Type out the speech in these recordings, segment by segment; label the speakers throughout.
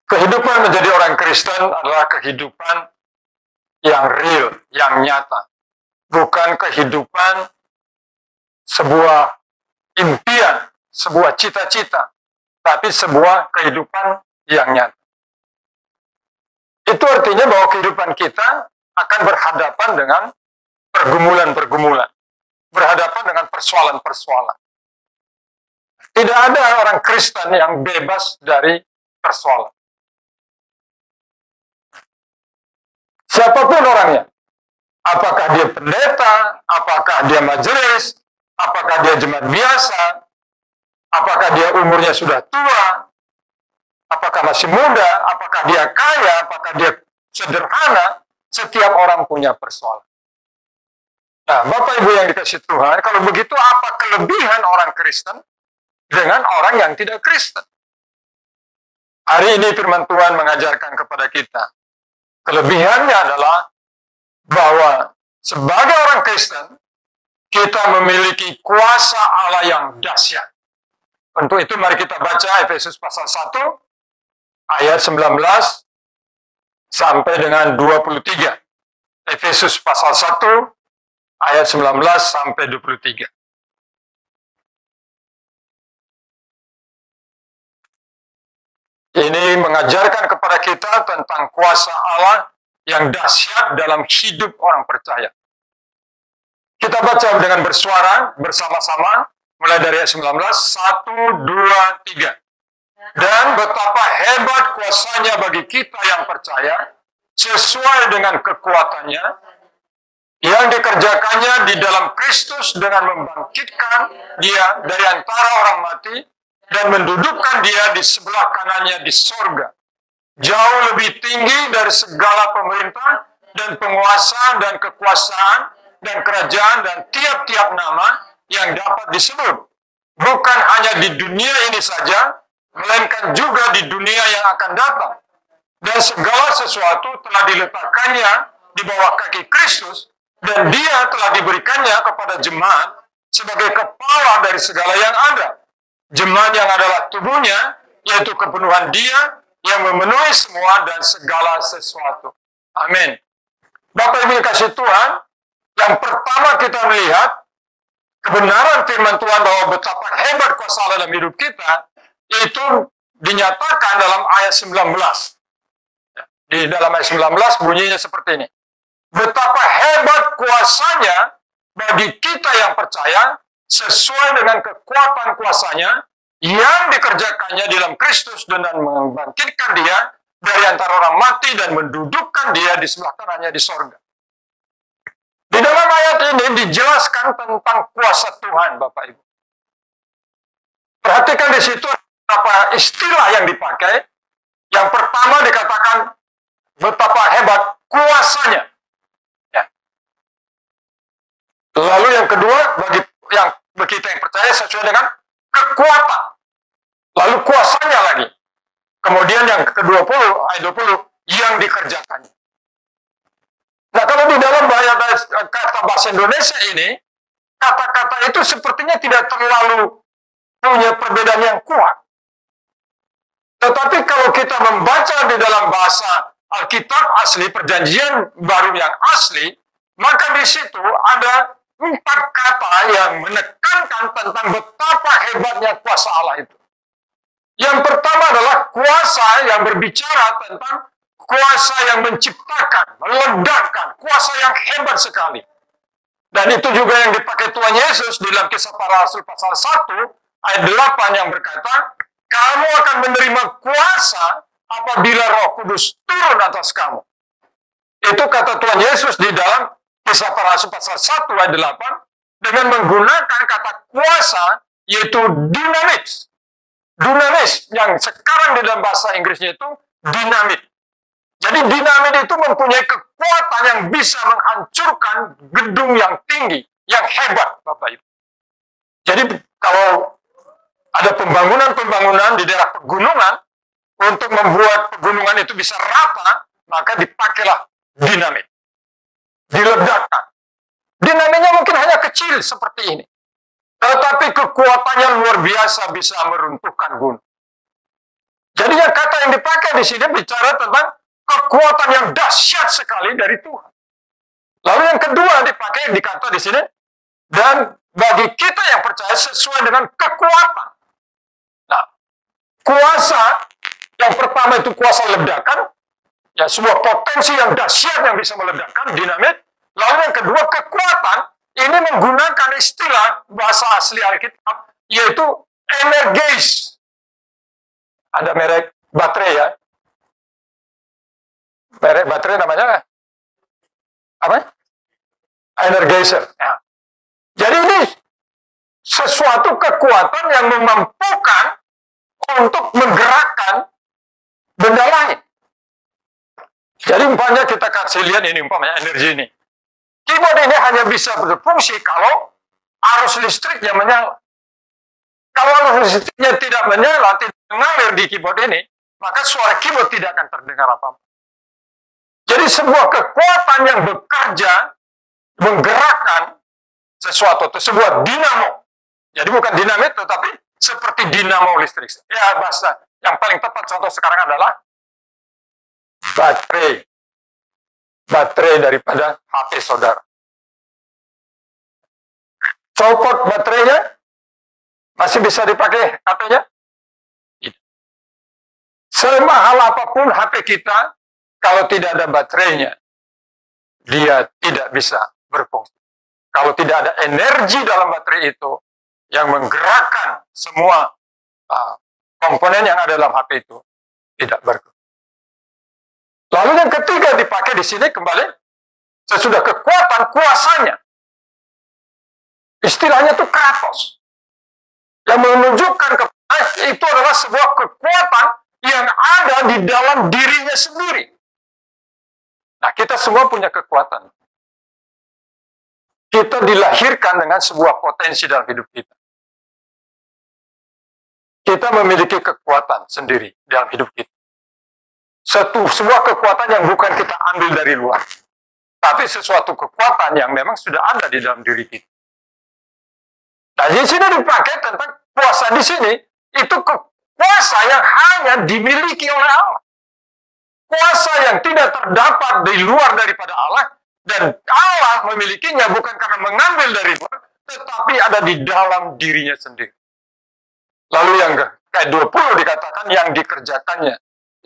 Speaker 1: Kehidupan menjadi orang Kristen adalah kehidupan yang real, yang nyata. Bukan kehidupan sebuah impian, sebuah cita-cita, tapi sebuah kehidupan yang nyata. Itu artinya bahwa kehidupan kita akan berhadapan dengan pergumulan-pergumulan, berhadapan dengan persoalan-persoalan. Tidak ada orang Kristen yang bebas dari persoalan. Siapapun orangnya, apakah dia pendeta, apakah dia majelis, apakah dia jemaat biasa, apakah dia umurnya sudah tua, apakah masih muda, apakah dia kaya, apakah dia sederhana, setiap orang punya persoalan. Nah, Bapak Ibu yang dikasih Tuhan, kalau begitu apa kelebihan orang Kristen dengan orang yang tidak Kristen? Hari ini firman Tuhan mengajarkan kepada kita, kelebihannya adalah bahwa sebagai orang Kristen, kita memiliki kuasa Allah yang dahsyat. Untuk itu mari kita baca Efesus pasal 1, ayat 19 sampai dengan 23. Efesus pasal 1, ayat 19 sampai 23. Ini mengajarkan kepada kita tentang kuasa Allah yang dahsyat dalam hidup orang percaya. Kita baca dengan bersuara bersama-sama, mulai dari ayat 19, 1, 2, 3. Dan betapa hebat kuasanya bagi kita yang percaya, sesuai dengan kekuatannya, yang dikerjakannya di dalam Kristus dengan membangkitkan dia dari antara orang mati, dan mendudukkan dia di sebelah kanannya di sorga, jauh lebih tinggi dari segala pemerintah dan penguasa dan kekuasaan dan kerajaan dan tiap-tiap nama yang dapat disebut, bukan hanya di dunia ini saja, melainkan juga di dunia yang akan datang. Dan segala sesuatu telah diletakkannya di bawah kaki Kristus, dan dia telah diberikannya kepada jemaat sebagai kepala dari segala yang ada. Jemaat yang adalah tubuhnya, yaitu kepenuhan dia yang memenuhi semua dan segala sesuatu. Amin. Bapak Ibu kasih Tuhan, yang pertama kita melihat kebenaran firman Tuhan bahwa betapa hebat kuasa Allah dalam hidup kita, itu dinyatakan dalam ayat 19. Di dalam ayat 19 bunyinya seperti ini. Betapa hebat kuasanya bagi kita yang percaya, sesuai dengan kekuatan kuasanya yang dikerjakannya dalam Kristus dengan membangkitkan dia dari antara orang mati dan mendudukkan dia di sebelah kanannya di sorga. Di dalam ayat ini dijelaskan tentang kuasa Tuhan, Bapak Ibu. Perhatikan di situ apa istilah yang dipakai. Yang pertama dikatakan betapa hebat kuasanya. Ya. Lalu yang kedua bagi kita yang percaya sesuai dengan kekuatan. Lalu kuasanya lagi. Kemudian yang ke-20, ayat 20, yang dikerjakannya. Nah, kalau di dalam kata bahasa Indonesia ini, kata-kata itu sepertinya tidak terlalu punya perbedaan yang kuat. Tetapi kalau kita membaca di dalam bahasa Alkitab asli, perjanjian baru yang asli, maka di situ ada 4 kata yang menekankan tentang betapa hebatnya kuasa Allah itu. Yang pertama adalah kuasa yang berbicara tentang kuasa yang menciptakan, meledakkan, kuasa yang hebat sekali. Dan itu juga yang dipakai Tuhan Yesus di dalam Kisah Para Rasul pasal 1 ayat 8 yang berkata, kamu akan menerima kuasa apabila Roh Kudus turun atas kamu. Itu kata Tuhan Yesus di dalam Kisah Para Rasul pasal 1 ayat 8 dengan menggunakan kata kuasa, yaitu dinamis. Dunamis yang sekarang di dalam bahasa Inggrisnya itu dinamit. Jadi dinamit itu mempunyai kekuatan yang bisa menghancurkan gedung yang tinggi, yang hebat, Bapak Ibu. Jadi kalau ada pembangunan-pembangunan di daerah pegunungan untuk membuat pegunungan itu bisa rata, maka dipakailah dinamit. Diledakkan. Dinamitnya mungkin hanya kecil seperti ini. Tetapi kekuatannya luar biasa, bisa meruntuhkan gunung. Jadi yang kata yang dipakai di sini bicara tentang kekuatan yang dahsyat sekali dari Tuhan. Lalu yang kedua dipakai dikata di sini, dan bagi kita yang percaya sesuai dengan kekuatan. Nah, kuasa yang pertama itu kuasa ledakan, ya sebuah potensi yang dahsyat yang bisa meledakkan, dinamit. Lalu yang kedua kekuatan, ini menggunakan istilah bahasa asli Alkitab, yaitu energis. Ada merek baterai ya. Merek baterai namanya apa? Energizer. Ya. Jadi ini sesuatu kekuatan yang memampukan untuk menggerakkan benda lain. Jadi umpamanya kita kasih lihat ini umpamanya energi ini. Keyboard ini hanya bisa berfungsi kalau arus listriknya menyala. Kalau arus listriknya tidak menyala, tidak mengalir di keyboard ini, maka suara keyboard tidak akan terdengar apa-apa. Jadi sebuah kekuatan yang bekerja, menggerakkan sesuatu, itu sebuah dinamo. Jadi bukan dinamit, tetapi seperti dinamo listrik. Ya bahasa yang paling tepat contoh sekarang adalah baterai. Baterai daripada HP saudara. Copot baterainya, masih bisa dipakai HP-nya? Semahal apapun HP kita, kalau tidak ada baterainya, dia tidak bisa berfungsi. Kalau tidak ada energi dalam baterai itu, yang menggerakkan semua komponen yang ada dalam HP itu, tidak berfungsi. Lalu yang ketiga dipakai di sini kembali, sesudah kekuatan kuasanya. Istilahnya itu kratos. Yang menunjukkan itu adalah sebuah kekuatan yang ada di dalam dirinya sendiri. Nah, kita semua punya kekuatan. Kita dilahirkan dengan sebuah potensi dalam hidup kita. Kita memiliki kekuatan sendiri dalam hidup kita. Sebuah kekuatan yang bukan kita ambil dari luar. Tapi sesuatu kekuatan yang memang sudah ada di dalam diri kita. Nah, di sini dipakai tentang kuasa di sini, itu kuasa yang hanya dimiliki oleh Allah. Kuasa yang tidak terdapat di luar daripada Allah, dan Allah memilikinya bukan karena mengambil dari luar, tetapi ada di dalam dirinya sendiri. Lalu yang ke-20 dikatakan yang dikerjakannya,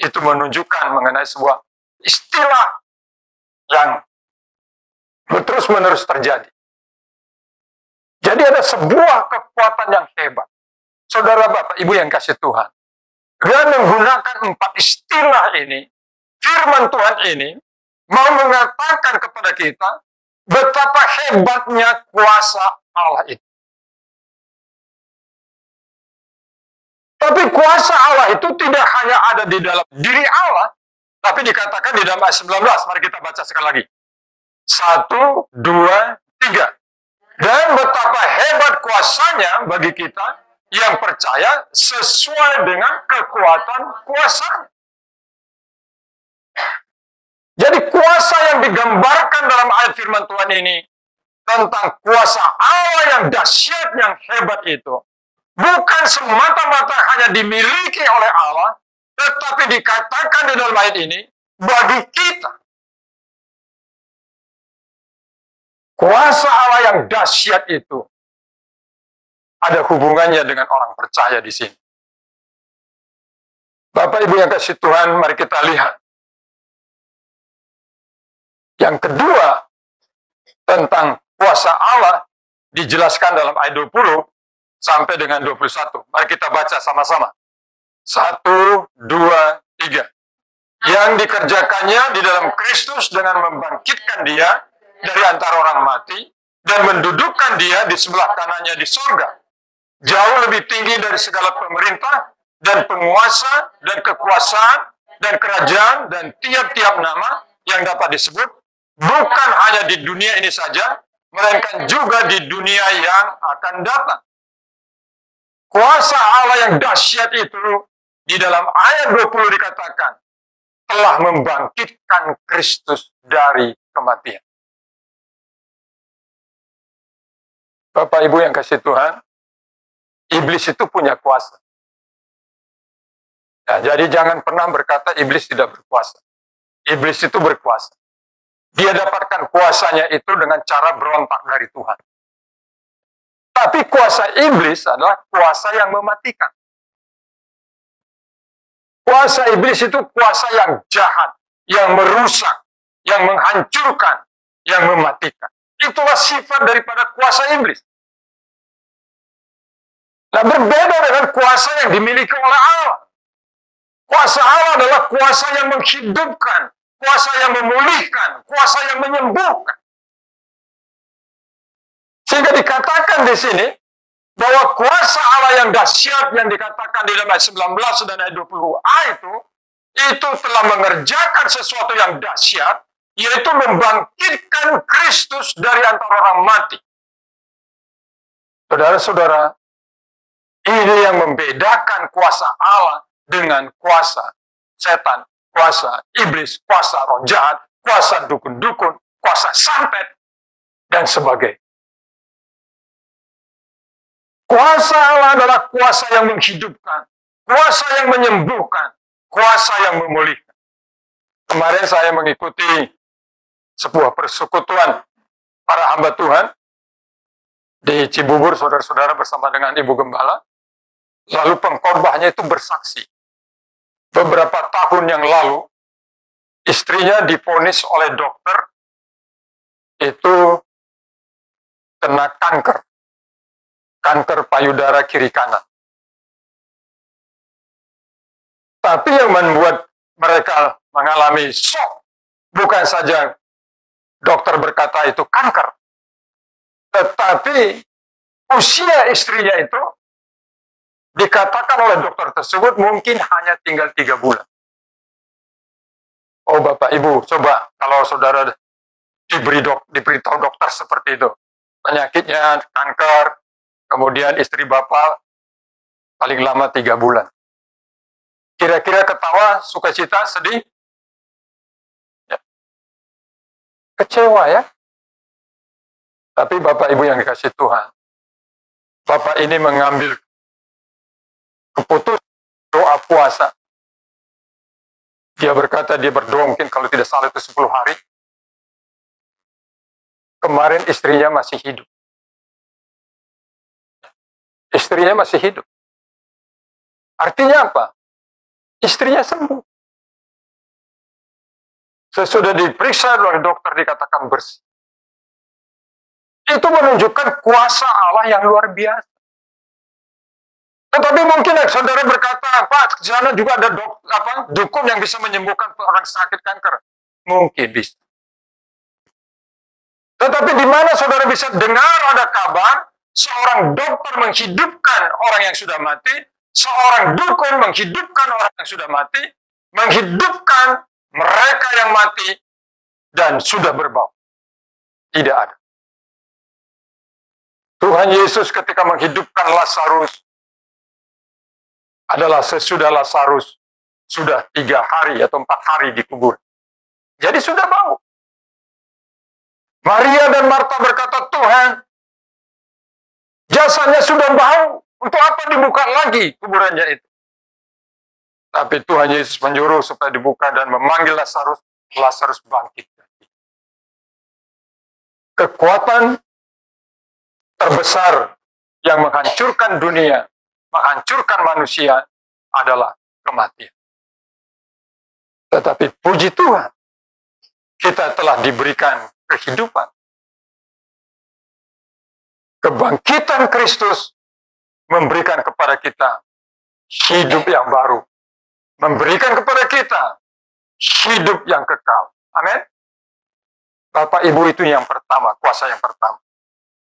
Speaker 1: itu menunjukkan mengenai sebuah istilah yang terus-menerus terjadi. Jadi ada sebuah kekuatan yang hebat. Saudara Bapak Ibu yang kasih Tuhan, dia menggunakan 4 istilah ini, firman Tuhan ini, mau mengatakan kepada kita betapa hebatnya kuasa Allah itu. Tapi kuasa Allah itu tidak hanya ada di dalam diri Allah, tapi dikatakan di dalam ayat 19. Mari kita baca sekali lagi. 1, 2, 3. Dan betapa hebat kuasanya bagi kita yang percaya sesuai dengan kekuatan kuasanya. Jadi kuasa yang digambarkan dalam ayat firman Tuhan ini tentang kuasa Allah yang dahsyat, yang hebat itu, bukan semata-mata hanya dimiliki oleh Allah, tetapi dikatakan di dalam ayat ini bagi kita. Kuasa Allah yang dahsyat itu ada hubungannya dengan orang percaya di sini. Bapak Ibu yang kasih Tuhan, mari kita lihat. Yang kedua, tentang kuasa Allah dijelaskan dalam ayat 20 sampai dengan 21. Mari kita baca sama-sama. 1, 2, 3. Yang dikerjakannya di dalam Kristus dengan membangkitkan dia dari antara orang mati dan mendudukkan dia di sebelah kanannya di sorga, jauh lebih tinggi dari segala pemerintah dan penguasa dan kekuasaan dan kerajaan dan tiap-tiap nama yang dapat disebut, bukan hanya di dunia ini saja, melainkan juga di dunia yang akan datang. Kuasa Allah yang dahsyat itu di dalam ayat 20 dikatakan telah membangkitkan Kristus dari kematian. Bapak Ibu yang kasih Tuhan, iblis itu punya kuasa. Nah, jadi jangan pernah berkata iblis tidak berkuasa. Iblis itu berkuasa. Dia dapatkan kuasanya itu dengan cara berontak dari Tuhan. Tapi kuasa iblis adalah kuasa yang mematikan. Kuasa iblis itu kuasa yang jahat, yang merusak, yang menghancurkan, yang mematikan. Itulah sifat daripada kuasa iblis. Nah, berbeda dengan kuasa yang dimiliki oleh Allah. Kuasa Allah adalah kuasa yang menghidupkan, kuasa yang memulihkan, kuasa yang menyembuhkan. Sehingga dikatakan di sini bahwa kuasa Allah yang dahsyat yang dikatakan di dalam ayat 19 dan ayat 20a itu telah mengerjakan sesuatu yang dahsyat, yaitu membangkitkan Kristus dari antara orang mati. Saudara-saudara, ini yang membedakan kuasa Allah dengan kuasa setan, kuasa iblis, kuasa roh jahat, kuasa dukun-dukun, kuasa santet, dan sebagainya. Kuasa Allah adalah kuasa yang menghidupkan, kuasa yang menyembuhkan, kuasa yang memulihkan. Kemarin saya mengikuti sebuah persekutuan para hamba Tuhan di Cibubur, saudara-saudara, bersama dengan Ibu Gembala. Lalu pengkhotbahnya itu bersaksi. Beberapa tahun yang lalu, istrinya divonis oleh dokter itu kena kanker payudara kiri kanan. Tapi yang membuat mereka mengalami shock, bukan saja dokter berkata itu kanker, tetapi usia istrinya itu dikatakan oleh dokter tersebut mungkin hanya tinggal 3 bulan. Oh Bapak Ibu, coba kalau saudara diberitahu dokter seperti itu, penyakitnya kanker, kemudian istri Bapak paling lama 3 bulan. Kira-kira ketawa, sukacita, sedih? Ya. Kecewa ya? Tapi Bapak Ibu yang dikasih Tuhan, Bapak ini mengambil keputusan doa puasa. Dia berkata, dia berdoa mungkin kalau tidak salah itu 10 hari. Kemarin istrinya masih hidup. Istrinya masih hidup. Artinya apa? Istrinya sembuh. Sesudah diperiksa oleh dokter dikatakan bersih. Itu menunjukkan kuasa Allah yang luar biasa. Tetapi mungkin saudara berkata, Pak, di sana juga ada dukun yang bisa menyembuhkan orang sakit kanker. Mungkin bisa. Tetapi di mana saudara bisa dengar ada kabar seorang dokter menghidupkan orang yang sudah mati, seorang dukun menghidupkan orang yang sudah mati, menghidupkan mereka yang mati dan sudah berbau. Tidak ada. Tuhan Yesus ketika menghidupkan Lazarus adalah sesudah Lazarus sudah 3 hari atau 4 hari dikubur. Jadi sudah bau. Maria dan Marta berkata, Tuhan, jasanya sudah bau, untuk apa dibuka lagi kuburannya itu? Tapi Tuhan Yesus menyuruh supaya dibuka dan memanggil Lazarus, Lazarus bangkit. Kekuatan terbesar yang menghancurkan dunia, menghancurkan manusia adalah kematian. Tetapi puji Tuhan, kita telah diberikan kehidupan. Kebangkitan Kristus memberikan kepada kita hidup yang baru. Memberikan kepada kita hidup yang kekal. Amin. Bapak Ibu, itu yang pertama, kuasa yang pertama.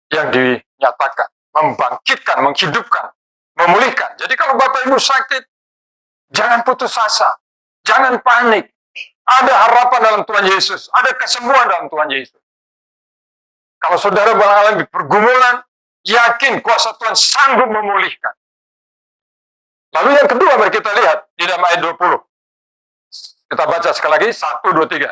Speaker 1: Yang dinyatakan, membangkitkan, menghidupkan, memulihkan. Jadi kalau Bapak Ibu sakit, jangan putus asa. Jangan panik. Ada harapan dalam Tuhan Yesus. Ada kesembuhan dalam Tuhan Yesus. Kalau saudara mengalami pergumulan, yakin kuasa Tuhan sanggup memulihkan. Lalu yang kedua, mari kita lihat di dalam ayat 20. Kita baca sekali lagi, 1, 2, 3.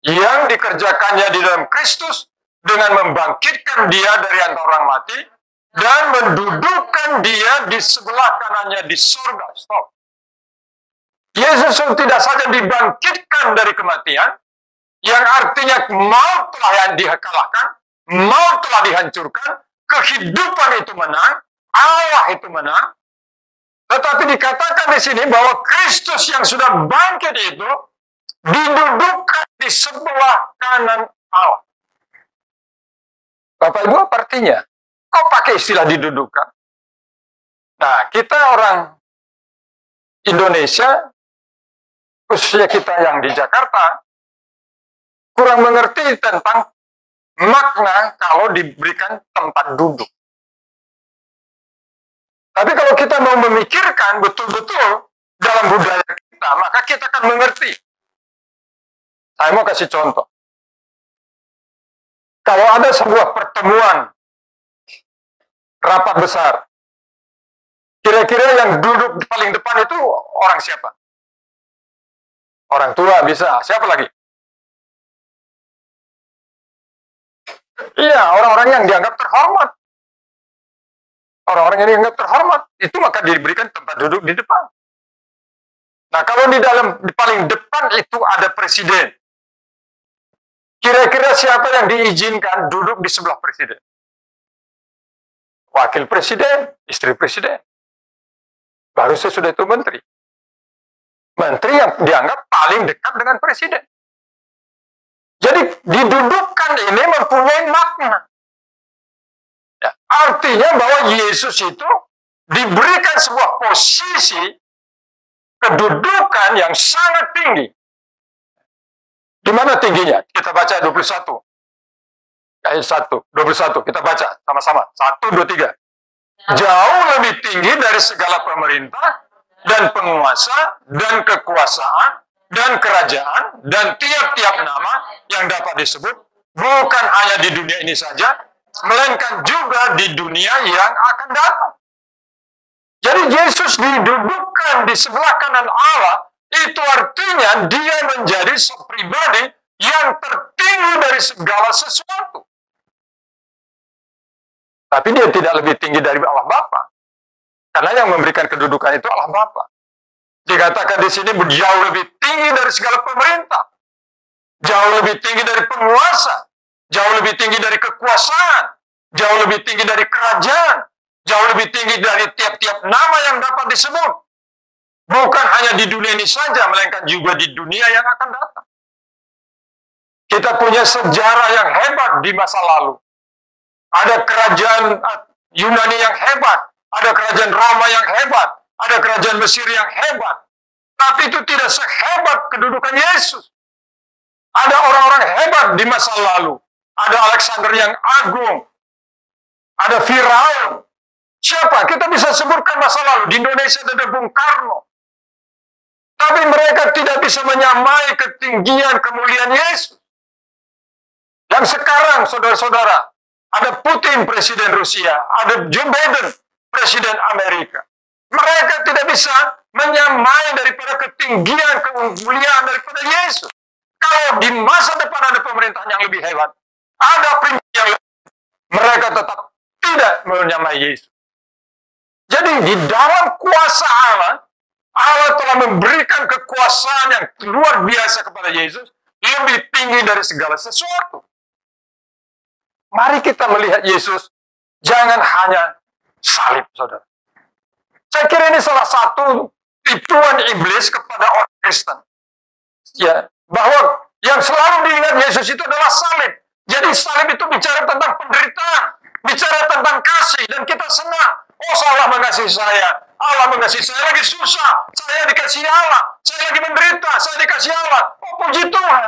Speaker 1: Yang dikerjakannya di dalam Kristus dengan membangkitkan dia dari antara orang mati dan mendudukkan dia di sebelah kanannya di surga. Stop. Yesus tidak saja dibangkitkan dari kematian, yang artinya maut telah yang dikalahkan, maut telah dihancurkan, kehidupan itu menang, Allah itu menang. Tetapi dikatakan di sini bahwa Kristus yang sudah bangkit itu didudukkan di sebelah kanan Allah. Bapak Ibu, apa artinya? Kok pakai istilah didudukkan? Nah, kita orang Indonesia, khususnya kita yang di Jakarta, kurang mengerti tentang makna kalau diberikan tempat duduk. Tapi kalau kita mau memikirkan betul-betul dalam budaya kita, maka kita akan mengerti. Saya mau kasih contoh. Kalau ada sebuah pertemuan rapat besar, kira-kira yang duduk paling depan itu orang siapa? Orang tua bisa. Siapa lagi? Iya, orang-orang yang dianggap terhormat. Orang-orang yang dianggap terhormat, itu maka diberikan tempat duduk di depan. Nah, kalau di paling depan itu ada presiden. Kira-kira siapa yang diizinkan duduk di sebelah presiden? Wakil presiden, istri presiden. Baru sesudah itu menteri. Menteri yang dianggap paling dekat dengan presiden. Jadi didudukkan ini mempunyai makna. Ya, artinya bahwa Yesus itu diberikan sebuah posisi kedudukan yang sangat tinggi. Di mana tingginya? Kita baca 21. Ayat 21, kita baca sama-sama. 1, 2, 3. Jauh lebih tinggi dari segala pemerintah dan penguasa dan kekuasaan dan kerajaan dan tiap-tiap nama yang dapat disebut, bukan hanya di dunia ini saja, melainkan juga di dunia yang akan datang. Jadi Yesus didudukkan di sebelah kanan Allah, itu artinya dia menjadi pribadi yang tertinggi dari segala sesuatu. Tapi dia tidak lebih tinggi dari Allah Bapa. Karena yang memberikan kedudukan itu Allah Bapa. Dikatakan di sini jauh lebih tinggi dari segala pemerintah. Jauh lebih tinggi dari penguasa. Jauh lebih tinggi dari kekuasaan. Jauh lebih tinggi dari kerajaan. Jauh lebih tinggi dari tiap-tiap nama yang dapat disebut. Bukan hanya di dunia ini saja, melainkan juga di dunia yang akan datang. Kita punya sejarah yang hebat di masa lalu. Ada kerajaan Yunani yang hebat, ada kerajaan Roma yang hebat, ada kerajaan Mesir yang hebat. Tapi itu tidak sehebat kedudukan Yesus. Ada orang-orang hebat di masa lalu. Ada Alexander yang agung. Ada Firaun. Siapa? Kita bisa sebutkan masa lalu. Di Indonesia ada Bung Karno. Tapi mereka tidak bisa menyamai ketinggian kemuliaan Yesus. Yang sekarang, saudara-saudara, ada Putin, presiden Rusia. Ada Joe Biden, presiden Amerika. Mereka tidak bisa menyamai daripada ketinggian, kemuliaan daripada Yesus. Kalau di masa depan ada pemerintahan yang lebih hebat, ada prinsip yang lebih, mereka tetap tidak menyamai Yesus. Jadi di dalam kuasa Allah, Allah telah memberikan kekuasaan yang luar biasa kepada Yesus, lebih tinggi dari segala sesuatu. Mari kita melihat Yesus, jangan hanya salib, saudara. Saya kira ini salah satu tipuan iblis kepada orang Kristen. Ya, bahwa yang selalu diingat Yesus itu adalah salib. Jadi salib itu bicara tentang penderitaan, bicara tentang kasih, dan kita senang. Oh, Allah mengasihi saya, Allah mengasihi saya, lagi susah, saya dikasih Allah, saya lagi menderita, saya dikasih Allah. Oh, puji Tuhan.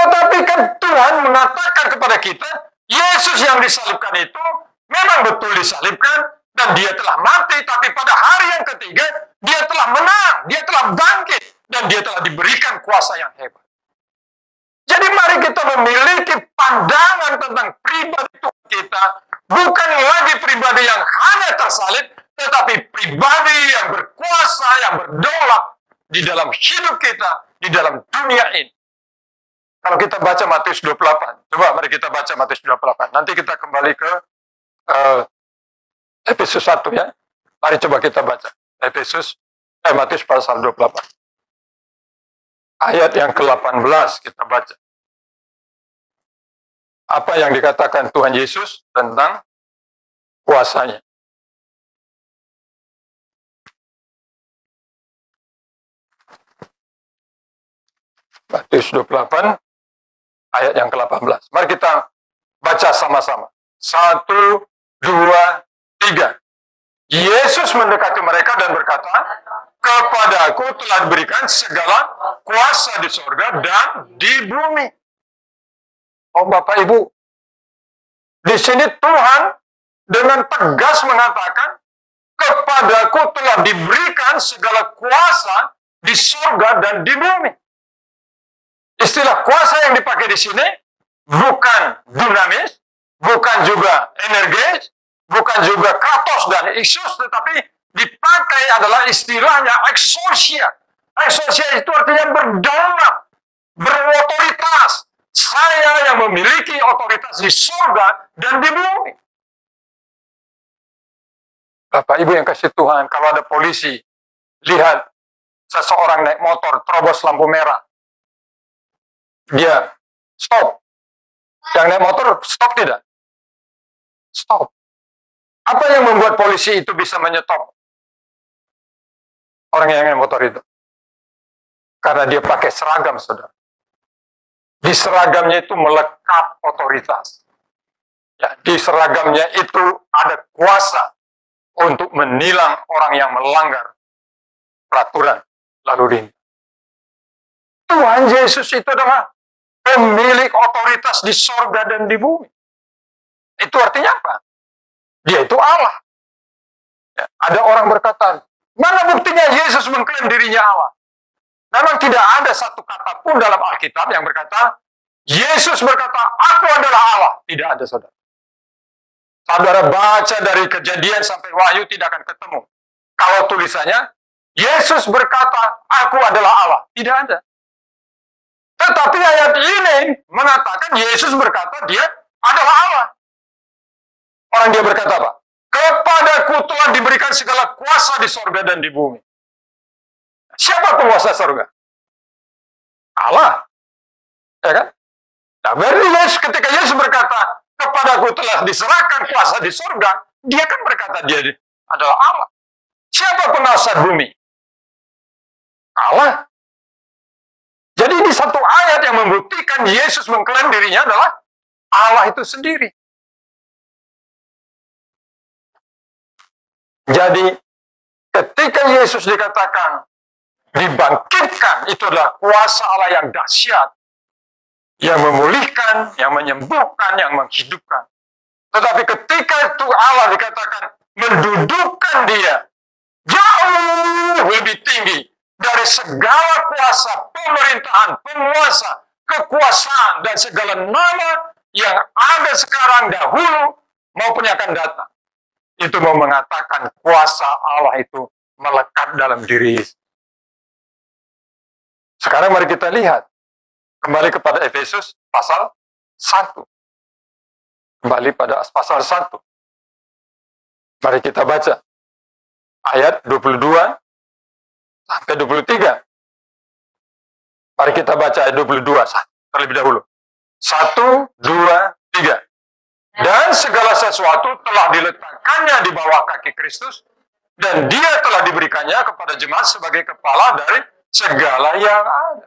Speaker 1: Tetapi kan Tuhan mengatakan kepada kita, Yesus yang disalibkan itu memang betul disalibkan, dan dia telah mati, tapi pada hari yang ketiga, dia telah menang, dia telah bangkit, dan dia telah diberikan kuasa yang hebat. Jadi mari kita memiliki pandangan tentang pribadi Tuhan kita, bukan lagi pribadi yang hanya tersalib, tetapi pribadi yang berkuasa, yang berdaulat di dalam hidup kita, di dalam dunia ini. Kalau kita baca Matius 28, coba mari kita baca Matius 28. Nanti kita kembali ke Efesus 1 ya. Mari coba kita baca Efesus Matius pasal 28. Ayat yang ke-18 kita baca. Apa yang dikatakan Tuhan Yesus tentang kuasanya. Matius 28, ayat yang ke-18. Mari kita baca sama-sama. 1, 2, 3. Yesus mendekati mereka dan berkata, "Kepadaku telah diberikan segala kuasa di sorga dan di bumi." Oh Bapak Ibu, di sini Tuhan dengan tegas mengatakan, "Kepadaku telah diberikan segala kuasa di sorga dan di bumi." Istilah kuasa yang dipakai di sini bukan dinamis, bukan juga energetis, bukan juga kratos dan isus, tetapi dipakai adalah istilahnya exousia. Exousia itu artinya berdaulat, berotoritas. Saya yang memiliki otoritas di surga dan di bumi. Bapak Ibu yang kasih Tuhan, kalau ada polisi, lihat seseorang naik motor, terobos lampu merah. Dia stop. Yang naik motor stop tidak? Stop. Apa yang membuat polisi itu bisa menyetop orang yang naik motor itu? Karena dia pakai seragam, saudara. Di seragamnya itu melekat otoritas. Ya, di seragamnya itu ada kuasa untuk menilang orang yang melanggar peraturan lalu lintas. Tuhan Yesus itu adalah pemilik otoritas di sorga dan di bumi. Itu artinya apa? Dia itu Allah. Ya, ada orang berkata, mana buktinya Yesus mengklaim dirinya Allah? Memang tidak ada satu kata pun dalam Alkitab yang berkata, Yesus berkata, "Aku adalah Allah." Tidak ada, saudara. Saudara baca dari Kejadian sampai Wahyu tidak akan ketemu. Kalau tulisannya, Yesus berkata, "Aku adalah Allah." Tidak ada. Tetapi ayat ini mengatakan Yesus berkata dia adalah Allah. Orang dia berkata apa? "Kepadaku telah diberikan segala kuasa di sorga dan di bumi." Siapa penguasa sorga? Allah. Ya kan? Nah, ketika Yesus berkata, "Kepadaku telah diserahkan kuasa di sorga," dia kan berkata dia adalah Allah. Siapa penguasa bumi? Allah. Jadi di satu ayat yang membuktikan Yesus mengklaim dirinya adalah Allah itu sendiri. Jadi ketika Yesus dikatakan dibangkitkan, itu adalah kuasa Allah yang dahsyat, yang memulihkan, yang menyembuhkan, yang menghidupkan. Tetapi ketika itu Allah dikatakan mendudukkan dia jauh lebih tinggi dari segala kuasa, pemerintahan, penguasa, kekuasaan, dan segala nama yang ada sekarang, dahulu, maupun yang akan datang. Itu mau mengatakan kuasa Allah itu melekat dalam diri Yesus. Sekarang mari kita lihat. Kembali kepada Efesus pasal 1. Kembali pada pasal 1. Mari kita baca. Ayat 22 sampai 23. Mari kita baca ayat 22 terlebih dahulu. 1, 2, 3. Dan segala sesuatu telah diletakkannya di bawah kaki Kristus, dan dia telah diberikannya kepada jemaat sebagai kepala dari segala yang ada.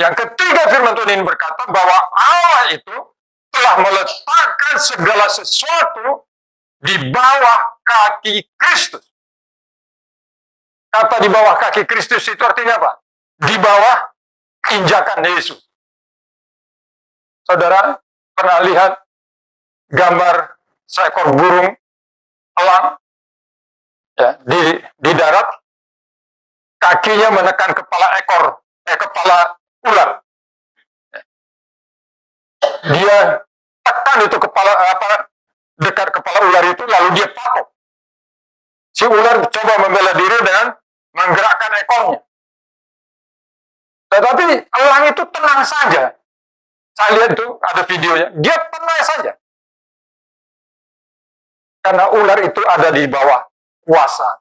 Speaker 1: Yang ketiga, firman Tuhan ini berkata bahwa Allah itu telah meletakkan segala sesuatu di bawah kaki Kristus. Kata di bawah kaki Kristus itu artinya apa? Di bawah injakan Yesus. Saudara pernah lihat gambar seekor burung elang ya, di darat, kakinya menekan kepala kepala ular. Dia tekan itu dekat kepala ular itu, lalu dia patok. Si ular coba membela diri dengan menggerakkan ekornya. Tetapi elang itu tenang saja. Saya lihat itu ada videonya. Dia tenang saja. Karena ular itu ada di bawah kuasa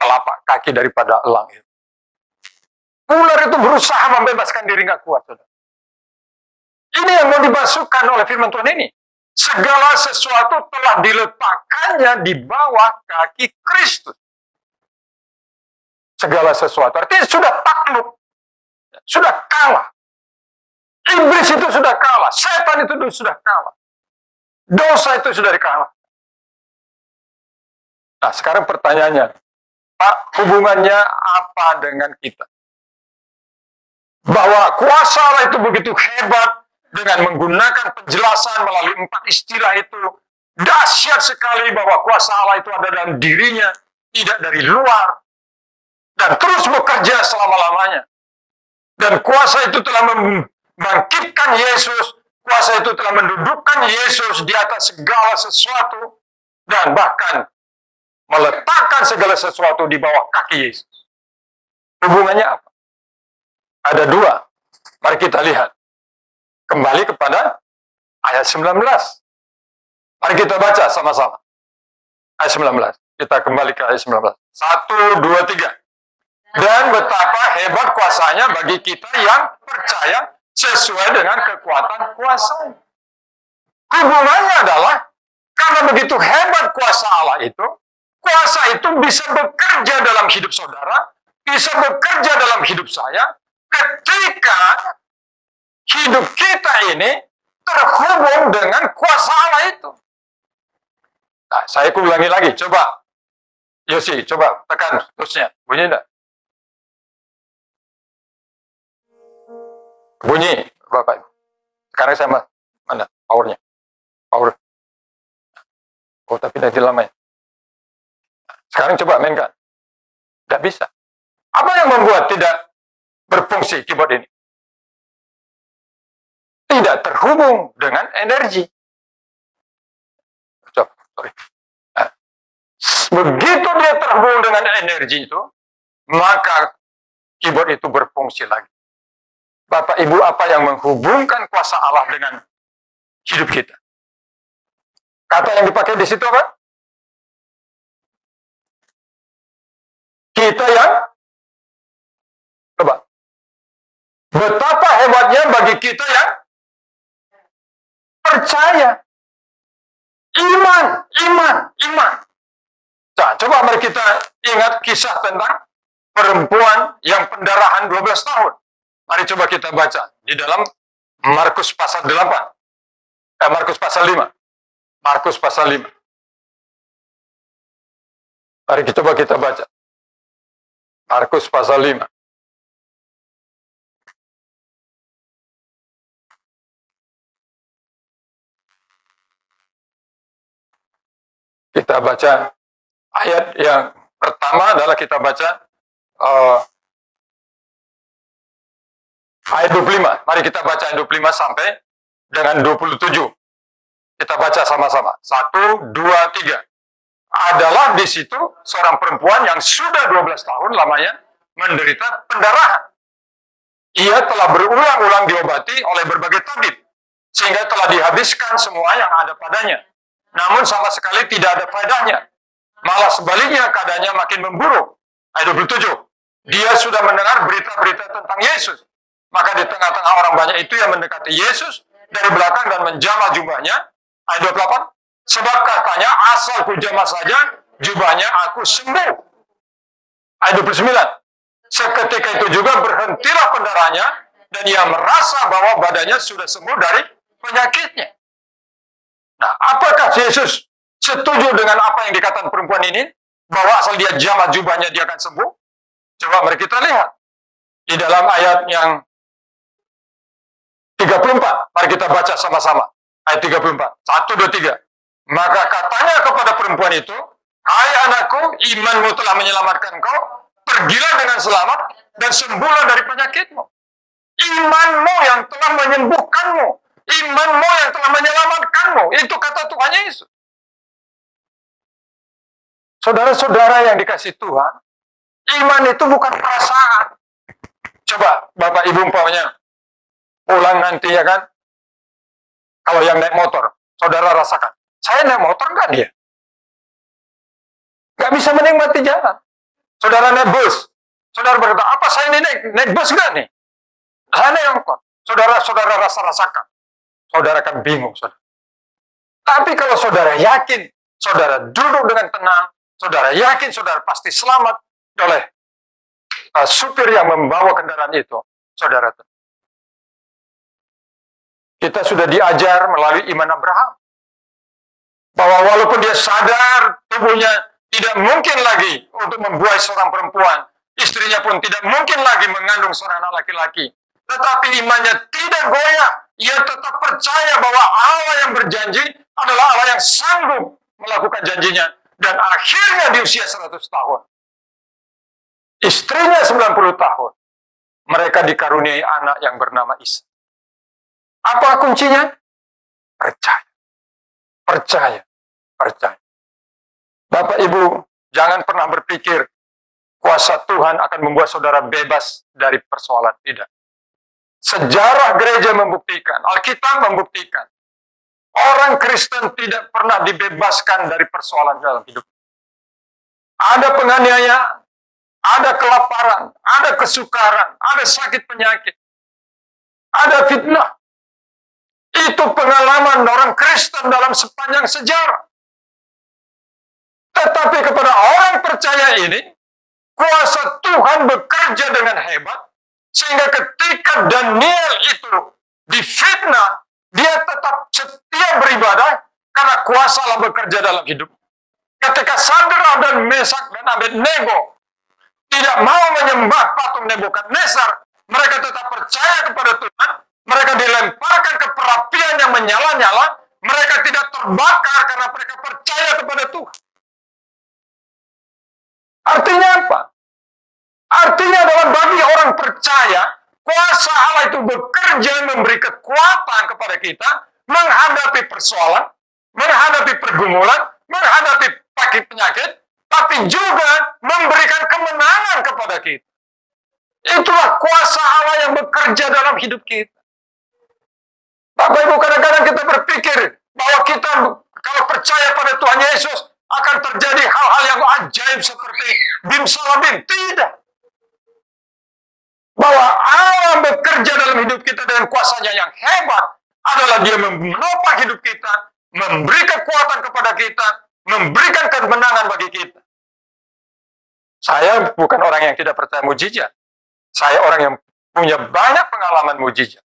Speaker 1: telapak kaki daripada elang itu. Ular itu berusaha membebaskan diri, nggak kuat. Saudara. Ini yang mau dimasukkan oleh firman Tuhan ini. Segala sesuatu telah diletakkannya di bawah kaki Kristus. Segala sesuatu. Artinya sudah takluk. Sudah kalah. Iblis itu sudah kalah. Setan itu sudah kalah. Dosa itu sudah dikalah. Nah, sekarang pertanyaannya, Pak, hubungannya apa dengan kita? Bahwa kuasa Allah itu begitu hebat, dengan menggunakan penjelasan melalui 4 istilah itu, dahsyat sekali bahwa kuasa Allah itu ada dalam dirinya, tidak dari luar, dan terus bekerja selama-lamanya. Dan kuasa itu telah membangkitkan Yesus, kuasa itu telah mendudukkan Yesus di atas segala sesuatu, dan bahkan meletakkan segala sesuatu di bawah kaki Yesus. Hubungannya apa? Ada 2. Mari kita lihat. Kembali kepada ayat 19. Mari kita baca sama-sama. Ayat 19. Kita kembali ke ayat 19. 1, 2, 3. Dan betapa hebat kuasanya bagi kita yang percaya sesuai dengan kekuatan kuasa. Hubungannya adalah, karena begitu hebat kuasa Allah itu, kuasa itu bisa bekerja dalam hidup saudara, bisa bekerja dalam hidup saya, ketika hidup kita ini terhubung dengan kuasa Allah itu. Nah, saya ulangi lagi, coba. Yosi, coba tekan terusnya. Bunyi enggak? Bunyi, Bapak. Sekarang saya mana powernya? Power. Oh, tapi nanti lama ya. Sekarang coba mainkan. Tidak bisa. Apa yang membuat tidak berfungsi keyboard ini? Tidak terhubung dengan energi. Coba, sorry. Nah, begitu dia terhubung dengan energi itu, maka keyboard itu berfungsi lagi. Bapak Ibu, apa yang menghubungkan kuasa Allah dengan hidup kita? Kata yang dipakai di situ apa? Kita yang, coba, betapa hebatnya bagi kita yang percaya. Iman. Nah, coba mari kita ingat kisah tentang perempuan yang pendarahan 12 tahun. Mari coba kita baca di dalam Markus pasal 8. Markus pasal 5. Markus pasal 5. Mari coba kita baca. Markus pasal 5. Kita baca ayat yang pertama adalah kita baca ayat 25. Mari kita baca ayat 25 sampai dengan 27. Kita baca sama-sama. 1, 2, 3. Adalah di situ seorang perempuan yang sudah 12 tahun lamanya menderita pendarahan. Ia telah berulang-ulang diobati oleh berbagai tabib, sehingga telah dihabiskan semua yang ada padanya. Namun sama sekali tidak ada faedahnya. Malah sebaliknya keadaannya makin memburuk. Ayat 27. Dia sudah mendengar berita-berita tentang Yesus. Maka di tengah-tengah orang banyak itu yang mendekati Yesus dari belakang dan menjamah jubahnya. Ayat 28. Sebab katanya, asal ku jamah saja jubahnya aku sembuh. Ayat 29. Seketika itu juga berhentilah pendarahannya dan ia merasa bahwa badannya sudah sembuh dari penyakitnya. Nah, apakah Yesus setuju dengan apa yang dikatakan perempuan ini? Bahwa asal dia jamah jubahnya dia akan sembuh? Coba mari kita lihat. Di dalam ayat yang 34. Mari kita baca sama-sama. Ayat 34. 1, 2, 3. Maka katanya kepada perempuan itu, hai anakku, imanmu telah menyelamatkan kau. Pergilah dengan selamat dan sembuhlah dari penyakitmu. Imanmu yang telah menyembuhkanmu. Imanmu yang telah menyelamatkanmu. Itu kata Tuhan Yesus. Saudara-saudara yang dikasih Tuhan, iman itu bukan perasaan. Coba Bapak Ibu umpamanya pulang nanti ya kan, kalau yang naik motor, saudara rasakan. Saya naik motor enggak dia? Nggak bisa menikmati jalan. Saudara naik bus. Saudara berkata, apa saya ini naik bus nggak nih? Saya naik angkot. Saudara rasakan. Saudara akan bingung, saudara. Tapi kalau saudara yakin, saudara duduk dengan tenang, saudara yakin saudara pasti selamat oleh supir yang membawa kendaraan itu, saudara. Kita sudah diajar melalui iman Abraham bahwa walaupun dia sadar tubuhnya tidak mungkin lagi untuk membuai seorang perempuan, istrinya pun tidak mungkin lagi mengandung seorang anak laki-laki, tetapi imannya tidak goyah. Ia tetap percaya bahwa Allah yang berjanji adalah Allah yang sanggup melakukan janjinya. Dan akhirnya di usia 100 tahun, istrinya 90 tahun, mereka dikaruniai anak yang bernama Isa. Apa kuncinya? Percaya. Percaya. Percaya. Bapak Ibu, jangan pernah berpikir kuasa Tuhan akan membuat saudara bebas dari persoalan. Tidak. Sejarah gereja membuktikan, Alkitab membuktikan, orang Kristen tidak pernah dibebaskan dari persoalan dalam hidup. Ada penganiayaan, ada kelaparan, ada kesukaran, ada sakit penyakit, ada fitnah. Itu pengalaman orang Kristen dalam sepanjang sejarah. Tetapi kepada orang percaya ini, kuasa Tuhan bekerja dengan hebat, sehingga ketika Daniel itu difitnah, dia tetap setia beribadah karena kuasa Allah bekerja dalam hidup. Ketika Sadrak dan Mesak dan Abednego tidak mau menyembah patung Nebukadnezar, mereka tetap percaya kepada Tuhan. Mereka dilemparkan ke perapian yang menyala-nyala. Mereka tidak terbakar karena mereka percaya kepada Tuhan. Artinya apa? Artinya adalah bagi orang percaya, kuasa Allah itu bekerja memberi kekuatan kepada kita menghadapi persoalan, menghadapi pergumulan, menghadapi sakit penyakit, tapi juga memberikan kemenangan kepada kita. Itulah kuasa Allah yang bekerja dalam hidup kita. Bapak Ibu, kadang-kadang kita berpikir bahwa kita kalau percaya pada Tuhan Yesus akan terjadi hal-hal yang ajaib seperti bimsalabim. Tidak. Bahwa Allah bekerja dalam hidup kita dengan kuasanya yang hebat adalah Dia menopang hidup kita, memberi kekuatan kepada kita, memberikan kemenangan bagi kita. Saya bukan orang yang tidak percaya mujizat. Saya orang yang punya banyak pengalaman mujizat.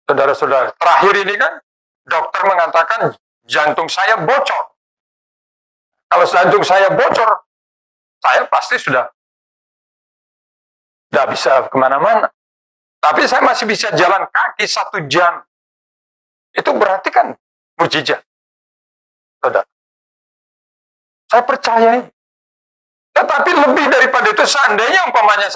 Speaker 1: Saudara-saudara, terakhir ini kan dokter mengatakan jantung saya bocor. Kalau jantung saya bocor, saya pasti sudah tidak bisa kemana-mana. Tapi saya masih bisa jalan kaki 1 jam. Itu berarti kan mujizat. Saudara. Saya percaya. Tetapi lebih daripada itu, seandainya umpamanya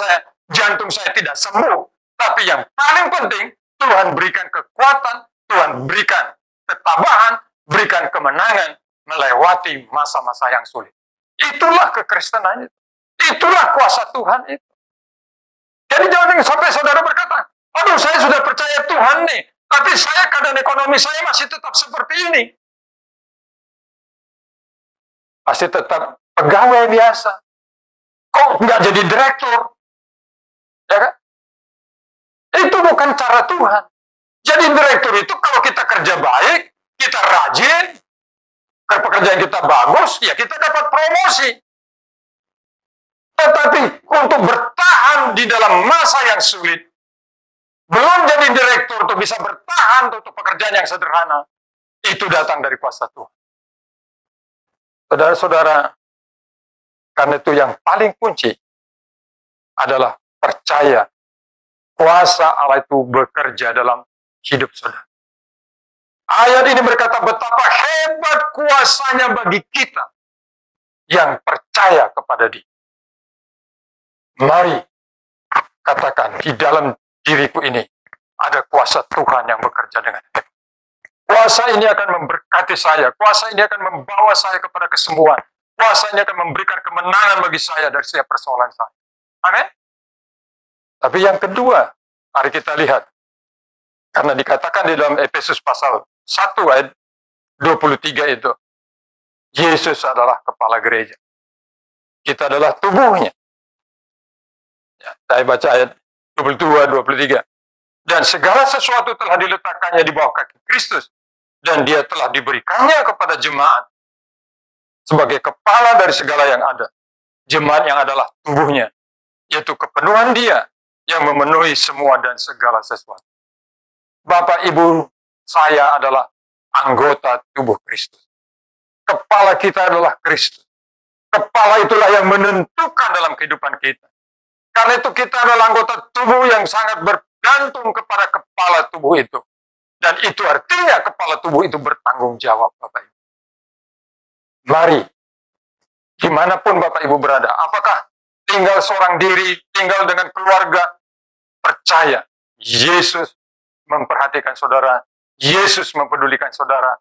Speaker 1: jantung saya tidak sembuh, tapi yang paling penting, Tuhan berikan kekuatan, Tuhan berikan ketabahan, berikan kemenangan melewati masa-masa yang sulit. Itulah kekristenan itu. Itulah kuasa Tuhan itu. Jadi jangan sampai saudara berkata, aduh saya sudah percaya Tuhan nih, tapi saya keadaan ekonomi saya masih tetap seperti ini. Masih tetap pegawai biasa. Kok nggak jadi direktur? Ya kan? Itu bukan cara Tuhan. Jadi direktur itu kalau kita kerja baik, kita rajin, pekerjaan kita bagus, ya kita dapat promosi. Tetapi untuk bertahan di dalam masa yang sulit, belum jadi direktur untuk bisa bertahan untuk pekerjaan yang sederhana, itu datang dari kuasa Tuhan. Saudara-saudara, karena itu yang paling kunci adalah percaya kuasa Allah itu bekerja dalam hidup saudara. Ayat ini berkata betapa hebat kuasanya bagi kita yang percaya kepada Dia. Mari katakan, di dalam diriku ini ada kuasa Tuhan yang bekerja dengan hebat. Kuasa ini akan memberkati saya. Kuasa ini akan membawa saya kepada kesembuhan. Kuasa ini akan memberikan kemenangan bagi saya dari setiap persoalan saya. Amin. Tapi yang kedua, mari kita lihat. Karena dikatakan di dalam Efesus pasal 1 ayat 23 itu, Yesus adalah kepala gereja. Kita adalah tubuhnya. Ya, saya baca ayat 22, 23. Dan segala sesuatu telah diletakkannya di bawah kaki Kristus. Dan dia telah diberikannya kepada jemaat sebagai kepala dari segala yang ada. Jemaat yang adalah tubuhnya, yaitu kepenuhan dia yang memenuhi semua dan segala sesuatu. Bapak Ibu, saya adalah anggota tubuh Kristus. Kepala kita adalah Kristus. Kepala itulah yang menentukan dalam kehidupan kita. Karena itu kita adalah anggota tubuh yang sangat bergantung kepada kepala tubuh itu. Dan itu artinya kepala tubuh itu bertanggung jawab, Bapak Ibu. Mari, dimanapun Bapak Ibu berada, apakah tinggal seorang diri, tinggal dengan keluarga, percaya, Yesus memperhatikan saudara, Yesus mempedulikan saudara,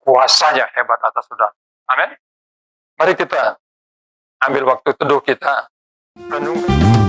Speaker 1: kuasanya hebat atas saudara. Amin. Mari kita ambil waktu teduh kita, renungkan.